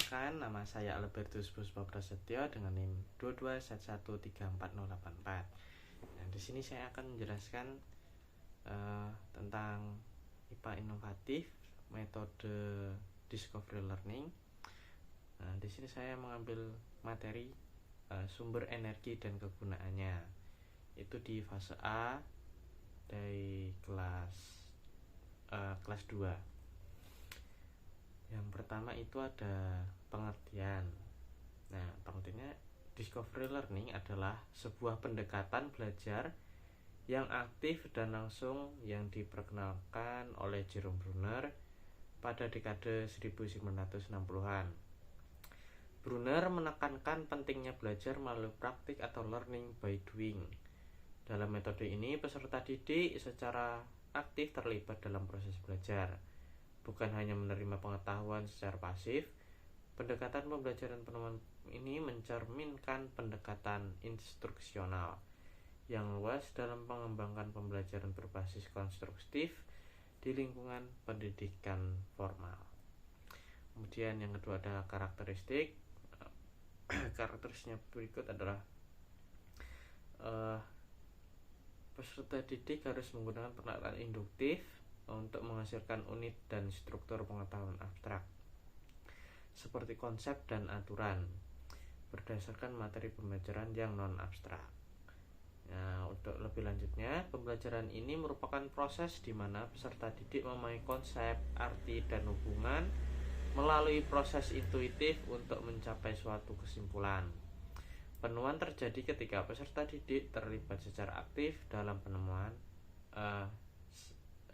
Perkenalkan, nama saya Albertus Puspa Prasetyo dengan NIM 2211344084. Nah, di sini saya akan menjelaskan tentang IPA inovatif, metode discovery learning. Nah, di sini saya mengambil materi sumber energi dan kegunaannya. Itu di fase A dari kelas 2. Yang pertama itu ada pengertian. Nah, pengertiannya discovery learning adalah sebuah pendekatan belajar yang aktif dan langsung yang diperkenalkan oleh Jerome Bruner pada dekade 1960-an. Bruner menekankan pentingnya belajar melalui praktik atau learning by doing. Dalam metode ini, peserta didik secara aktif terlibat dalam proses belajar, bukan hanya menerima pengetahuan secara pasif. Pendekatan pembelajaran penemuan ini mencerminkan pendekatan instruksional yang luas dalam mengembangkan pembelajaran berbasis konstruktif di lingkungan pendidikan formal. Kemudian yang kedua ada karakteristik. Karakteristiknya berikut adalah peserta didik harus menggunakan pendekatan induktif untuk menghasilkan unit dan struktur pengetahuan abstrak seperti konsep dan aturan berdasarkan materi pembelajaran yang non-abstrak. Nah, untuk lebih lanjutnya, pembelajaran ini merupakan proses di mana peserta didik memahami konsep, arti, dan hubungan melalui proses intuitif untuk mencapai suatu kesimpulan. Penemuan terjadi ketika peserta didik terlibat secara aktif dalam penemuan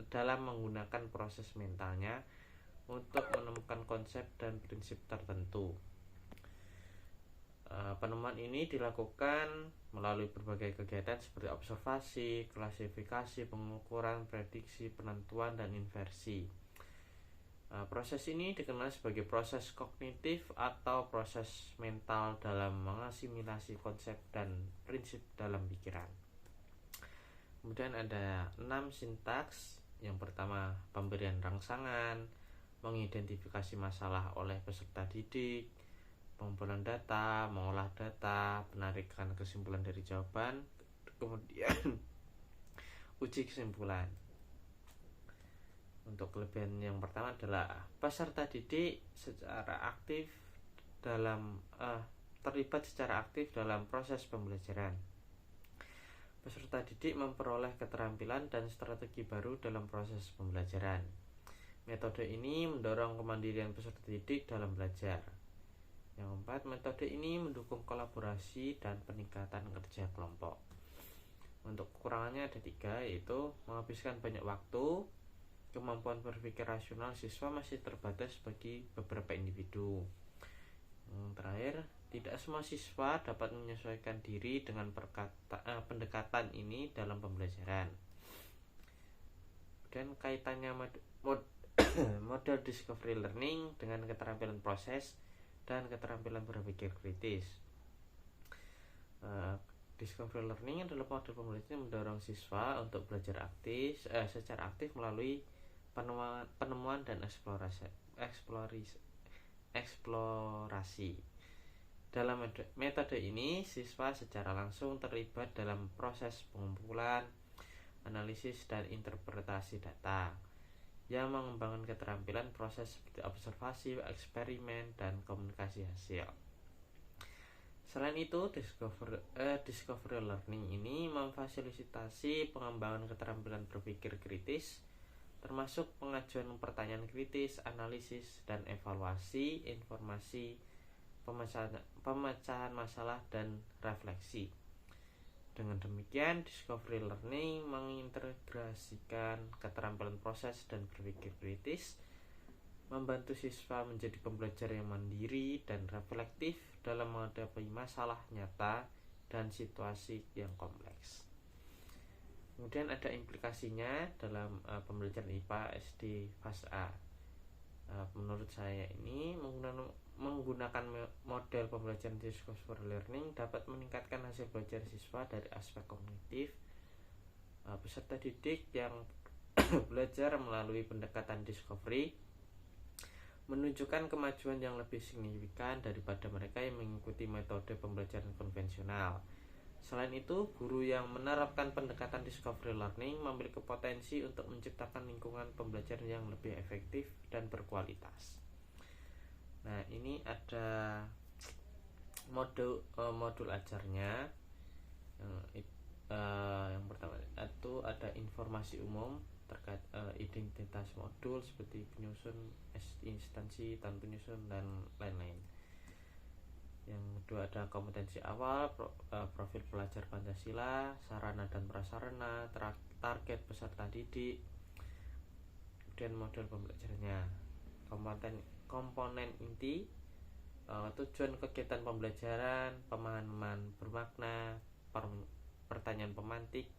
dalam menggunakan proses mentalnya untuk menemukan konsep dan prinsip tertentu. Penemuan ini dilakukan melalui berbagai kegiatan seperti observasi, klasifikasi, pengukuran, prediksi, penentuan, dan inversi. Proses ini dikenal sebagai proses kognitif atau proses mental dalam mengasimilasi konsep dan prinsip dalam pikiran. Kemudian ada 6 sintaks. Yang pertama, pemberian rangsangan, mengidentifikasi masalah oleh peserta didik, pengumpulan data, mengolah data, penarikan kesimpulan dari jawaban, kemudian uji kesimpulan. Untuk kelebihan yang pertama adalah peserta didik secara aktif terlibat secara aktif dalam proses pembelajaran. Peserta didik memperoleh keterampilan dan strategi baru dalam proses pembelajaran. Metode ini mendorong kemandirian peserta didik dalam belajar. Yang keempat, metode ini mendukung kolaborasi dan peningkatan kerja kelompok. Untuk kekurangannya ada 3, yaitu menghabiskan banyak waktu, kemampuan berpikir rasional siswa masih terbatas bagi beberapa individu. Yang terakhir, tidak semua siswa dapat menyesuaikan diri dengan pendekatan ini dalam pembelajaran. Dan kaitannya model discovery learning dengan keterampilan proses dan keterampilan berpikir kritis. Discovery learning adalah model pembelajaran yang mendorong siswa untuk belajar secara aktif melalui penemuan dan eksplorasi. Dalam metode ini, siswa secara langsung terlibat dalam proses pengumpulan, analisis, dan interpretasi data yang mengembangkan keterampilan proses seperti observasi, eksperimen, dan komunikasi hasil. Selain itu, discovery learning ini memfasilitasi pengembangan keterampilan berpikir kritis, termasuk pengajuan pertanyaan kritis, analisis, dan evaluasi informasi, pemecahan masalah, dan refleksi. Dengan demikian, discovery learning mengintegrasikan keterampilan proses dan berpikir kritis, membantu siswa menjadi pembelajar yang mandiri dan reflektif dalam menghadapi masalah nyata dan situasi yang kompleks. Kemudian ada implikasinya dalam pembelajaran IPA SD fase A. Menurut saya ini menggunakan model pembelajaran discovery learning dapat meningkatkan hasil belajar siswa dari aspek kognitif. Peserta didik yang belajar melalui pendekatan discovery menunjukkan kemajuan yang lebih signifikan daripada mereka yang mengikuti metode pembelajaran konvensional. Selain itu, guru yang menerapkan pendekatan discovery learning memiliki potensi untuk menciptakan lingkungan pembelajaran yang lebih efektif dan berkualitas. Nah, ini ada modul ajarnya. Yang pertama itu ada informasi umum terkait identitas modul seperti penyusun instansi, tahun penyusun, dan lain-lain. Yang kedua ada kompetensi awal, profil pelajar Pancasila, sarana dan prasarana, target peserta didik, kemudian model pembelajarannya, komponen inti, tujuan kegiatan pembelajaran, pemahaman bermakna, pertanyaan pemantik,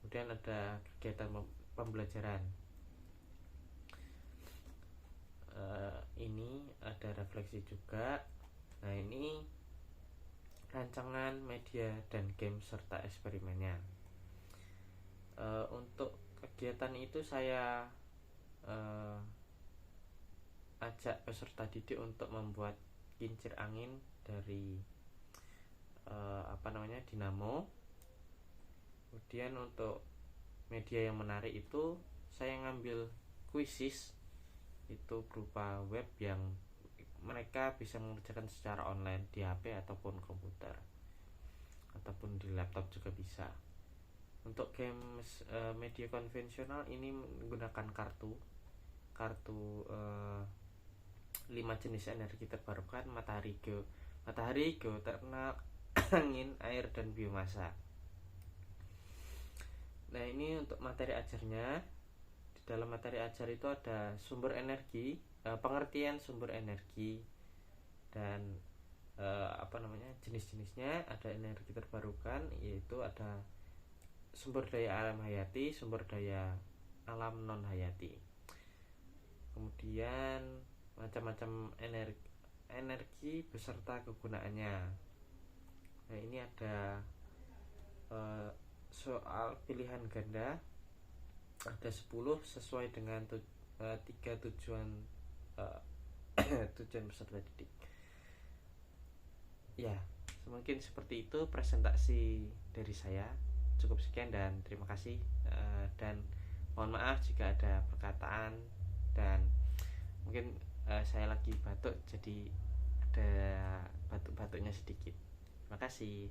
kemudian ada kegiatan pembelajaran. Ini ada refleksi juga. Nah, ini rancangan media dan game serta eksperimennya. Untuk kegiatan itu saya ajak peserta didik untuk membuat kincir angin dari dinamo. Kemudian untuk media yang menarik itu saya ngambil quizzes, itu berupa web yang mereka bisa mengerjakan secara online di HP ataupun komputer ataupun di laptop juga bisa. Untuk games media konvensional ini menggunakan kartu 5 jenis energi terbarukan: matahari, geotermal, angin, air, dan biomasa. Nah, ini untuk materi ajarnya. Di dalam materi ajar itu ada sumber energi, pengertian sumber energi, dan jenis-jenisnya. Ada energi terbarukan, yaitu ada sumber daya alam hayati, sumber daya alam non hayati. Kemudian macam-macam energi beserta kegunaannya. Nah, ini ada soal pilihan ganda, ada 10 sesuai dengan 3 tujuan tujuan peserta didik. Ya, mungkin seperti itu presentasi dari saya. Cukup sekian dan terima kasih, dan mohon maaf jika ada perkataan dan mungkin saya lagi batuk jadi ada batuk-batuknya sedikit. Terima kasih.